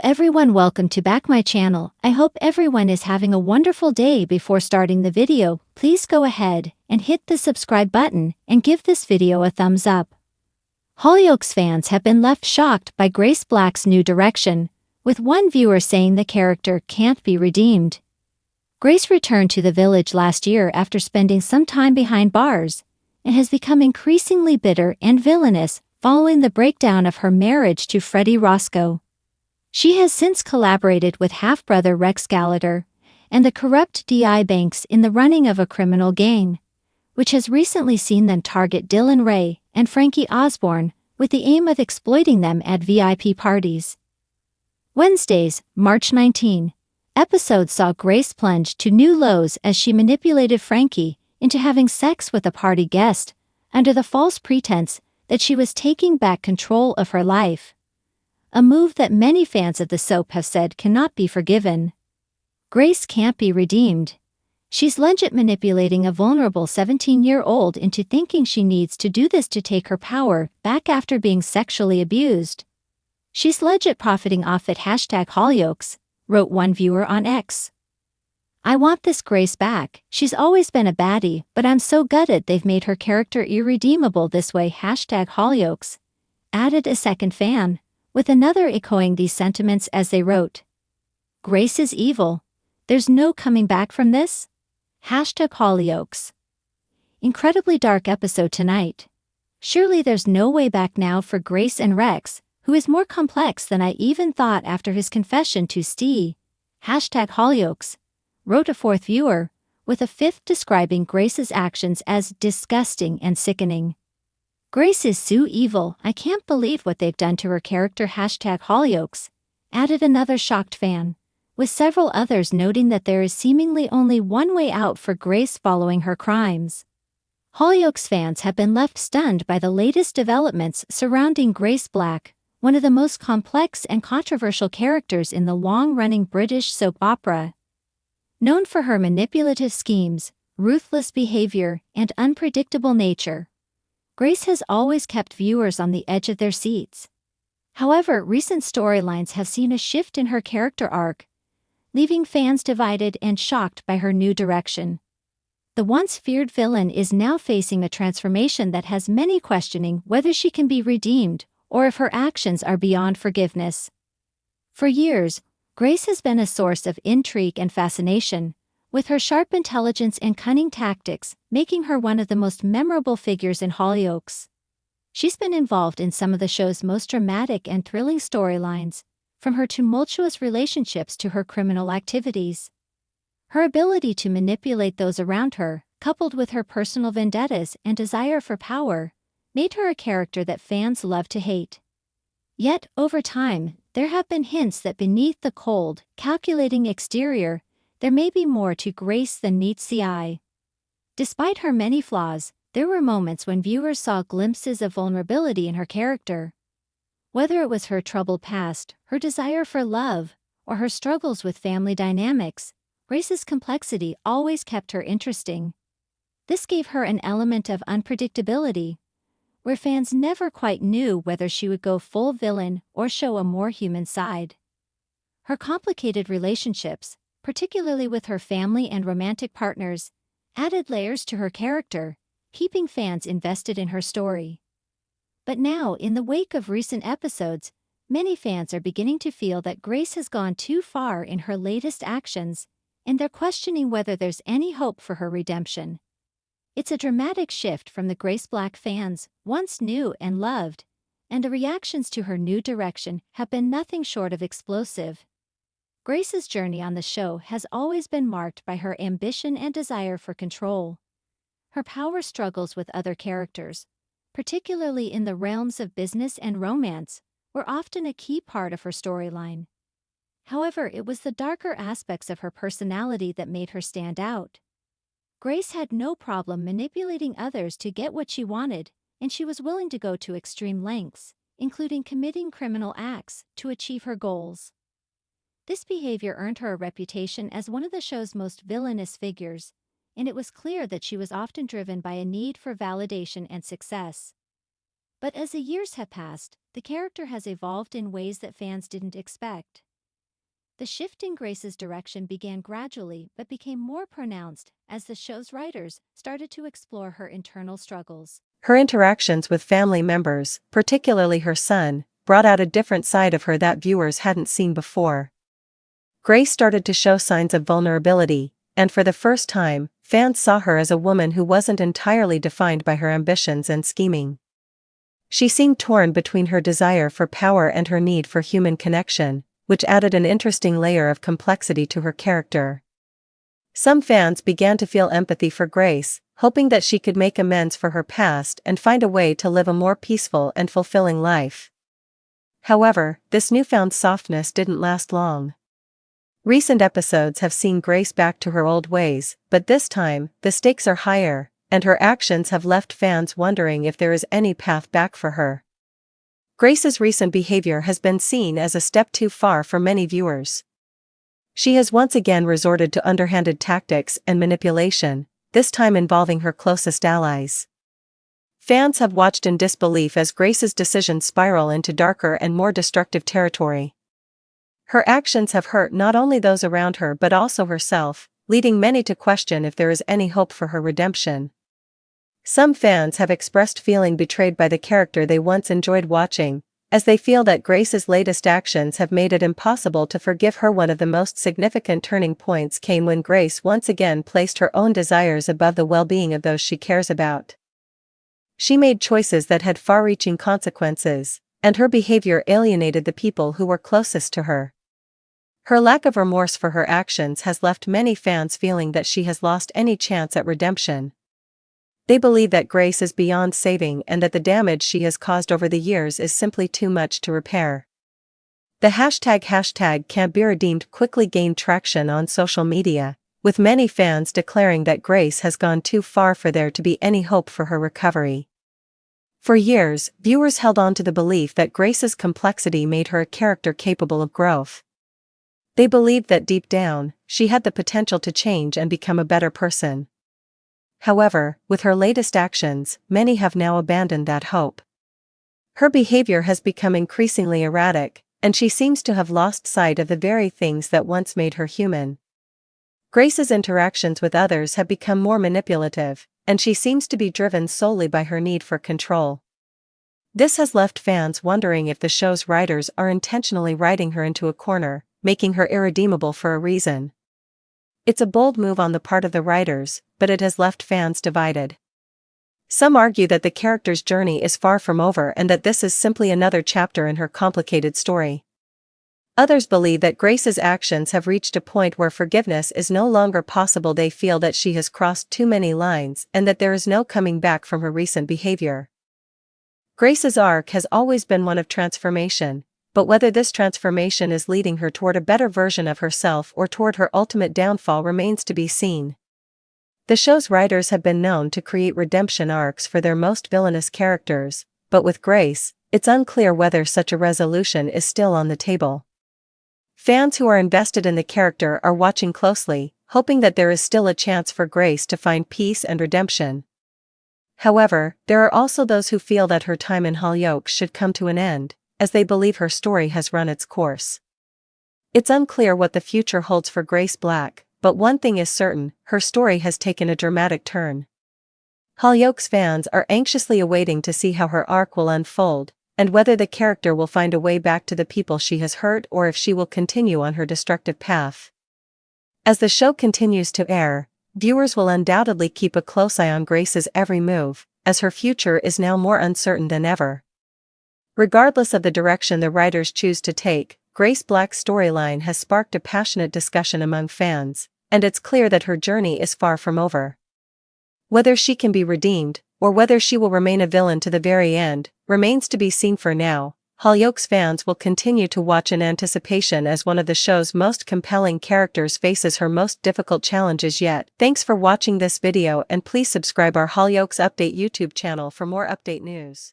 everyone, welcome to back my channel. I hope everyone is having a wonderful day. Before starting the video, please go ahead and hit the subscribe button and give this video a thumbs up. Hollyoaks fans have been left shocked by Grace Black's new direction, with one viewer saying the character can't be redeemed. Grace returned to the village last year after spending some time behind bars, and has become increasingly bitter and villainous following the breakdown of her marriage to Freddie Roscoe. She has since collaborated with half-brother Rex Gallagher and the corrupt D.I. Banks in the running of a criminal gang, which has recently seen them target Dylan Ray and Frankie Osborne with the aim of exploiting them at VIP parties. Wednesday's, March 19, episode saw Grace plunge to new lows as she manipulated Frankie into having sex with a party guest under the false pretense that she was taking back control of her life. A move that many fans of the soap have said cannot be forgiven. Grace can't be redeemed. She's legit manipulating a vulnerable 17-year-old into thinking she needs to do this to take her power back after being sexually abused. She's legit profiting off it. #Hollyoaks, wrote one viewer on X. I want this Grace back. She's always been a baddie, but I'm so gutted they've made her character irredeemable this way. #Hollyoaks, added a second fan, with another echoing these sentiments as they wrote, Grace is evil. There's no coming back from this? #Hollyoaks. Incredibly dark episode tonight. Surely there's no way back now for Grace and Rex, who is more complex than I even thought after his confession to Steve. #Hollyoaks, wrote a fourth viewer, with a fifth describing Grace's actions as disgusting and sickening. Grace is so evil, I can't believe what they've done to her character. #Hollyoaks, added another shocked fan, with several others noting that there is seemingly only one way out for Grace following her crimes. Hollyoaks fans have been left stunned by the latest developments surrounding Grace Black, one of the most complex and controversial characters in the long-running British soap opera. Known for her manipulative schemes, ruthless behavior, and unpredictable nature, Grace has always kept viewers on the edge of their seats. However, recent storylines have seen a shift in her character arc, leaving fans divided and shocked by her new direction. The once feared villain is now facing a transformation that has many questioning whether she can be redeemed or if her actions are beyond forgiveness. For years, Grace has been a source of intrigue and fascination, with her sharp intelligence and cunning tactics making her one of the most memorable figures in Hollyoaks. She's been involved in some of the show's most dramatic and thrilling storylines, from her tumultuous relationships to her criminal activities. Her ability to manipulate those around her, coupled with her personal vendettas and desire for power, made her a character that fans love to hate. Yet, over time, there have been hints that beneath the cold, calculating exterior, there may be more to Grace than meets the eye. Despite her many flaws, there were moments when viewers saw glimpses of vulnerability in her character. Whether it was her troubled past, her desire for love, or her struggles with family dynamics, Grace's complexity always kept her interesting. This gave her an element of unpredictability, where fans never quite knew whether she would go full villain or show a more human side. Her complicated relationships, particularly with her family and romantic partners, added layers to her character, keeping fans invested in her story. But now, in the wake of recent episodes, many fans are beginning to feel that Grace has gone too far in her latest actions, and they're questioning whether there's any hope for her redemption. It's a dramatic shift from the Grace Black fans once knew and loved, and the reactions to her new direction have been nothing short of explosive. Grace's journey on the show has always been marked by her ambition and desire for control. Her power struggles with other characters, particularly in the realms of business and romance, were often a key part of her storyline. However, it was the darker aspects of her personality that made her stand out. Grace had no problem manipulating others to get what she wanted, and she was willing to go to extreme lengths, including committing criminal acts, to achieve her goals. This behavior earned her a reputation as one of the show's most villainous figures, and it was clear that she was often driven by a need for validation and success. But as the years have passed, the character has evolved in ways that fans didn't expect. The shift in Grace's direction began gradually but became more pronounced as the show's writers started to explore her internal struggles. Her interactions with family members, particularly her son, brought out a different side of her that viewers hadn't seen before. Grace started to show signs of vulnerability, and for the first time, fans saw her as a woman who wasn't entirely defined by her ambitions and scheming. She seemed torn between her desire for power and her need for human connection, which added an interesting layer of complexity to her character. Some fans began to feel empathy for Grace, hoping that she could make amends for her past and find a way to live a more peaceful and fulfilling life. However, this newfound softness didn't last long. Recent episodes have seen Grace back to her old ways, but this time, the stakes are higher, and her actions have left fans wondering if there is any path back for her. Grace's recent behavior has been seen as a step too far for many viewers. She has once again resorted to underhanded tactics and manipulation, this time involving her closest allies. Fans have watched in disbelief as Grace's decisions spiral into darker and more destructive territory. Her actions have hurt not only those around her but also herself, leading many to question if there is any hope for her redemption. Some fans have expressed feeling betrayed by the character they once enjoyed watching, as they feel that Grace's latest actions have made it impossible to forgive her. One of the most significant turning points came when Grace once again placed her own desires above the well-being of those she cares about. She made choices that had far-reaching consequences, and her behavior alienated the people who were closest to her. Her lack of remorse for her actions has left many fans feeling that she has lost any chance at redemption. They believe that Grace is beyond saving and that the damage she has caused over the years is simply too much to repair. The hashtag can't be redeemed quickly gained traction on social media, with many fans declaring that Grace has gone too far for there to be any hope for her recovery. For years, viewers held on to the belief that Grace's complexity made her a character capable of growth. They believed that deep down, she had the potential to change and become a better person. However, with her latest actions, many have now abandoned that hope. Her behavior has become increasingly erratic, and she seems to have lost sight of the very things that once made her human. Grace's interactions with others have become more manipulative, and she seems to be driven solely by her need for control. This has left fans wondering if the show's writers are intentionally writing her into a corner, making her irredeemable for a reason. It's a bold move on the part of the writers, but it has left fans divided. Some argue that the character's journey is far from over and that this is simply another chapter in her complicated story. Others believe that Grace's actions have reached a point where forgiveness is no longer possible. They feel that she has crossed too many lines and that there is no coming back from her recent behavior. Grace's arc has always been one of transformation, but whether this transformation is leading her toward a better version of herself or toward her ultimate downfall remains to be seen. The show's writers have been known to create redemption arcs for their most villainous characters, but with Grace, it's unclear whether such a resolution is still on the table. Fans who are invested in the character are watching closely, hoping that there is still a chance for Grace to find peace and redemption. However, there are also those who feel that her time in Hollyoaks should come to an end, as they believe her story has run its course. It's unclear what the future holds for Grace Black, but one thing is certain, her story has taken a dramatic turn. Hollyoaks fans are anxiously awaiting to see how her arc will unfold, and whether the character will find a way back to the people she has hurt or if she will continue on her destructive path. As the show continues to air, viewers will undoubtedly keep a close eye on Grace's every move, as her future is now more uncertain than ever. Regardless of the direction the writers choose to take, Grace Black's storyline has sparked a passionate discussion among fans, and it's clear that her journey is far from over. Whether she can be redeemed, or whether she will remain a villain to the very end, remains to be seen. For now, Hollyoaks fans will continue to watch in anticipation as one of the show's most compelling characters faces her most difficult challenges yet. Thanks for watching this video and please subscribe our Hollyoaks Update YouTube channel for more update news.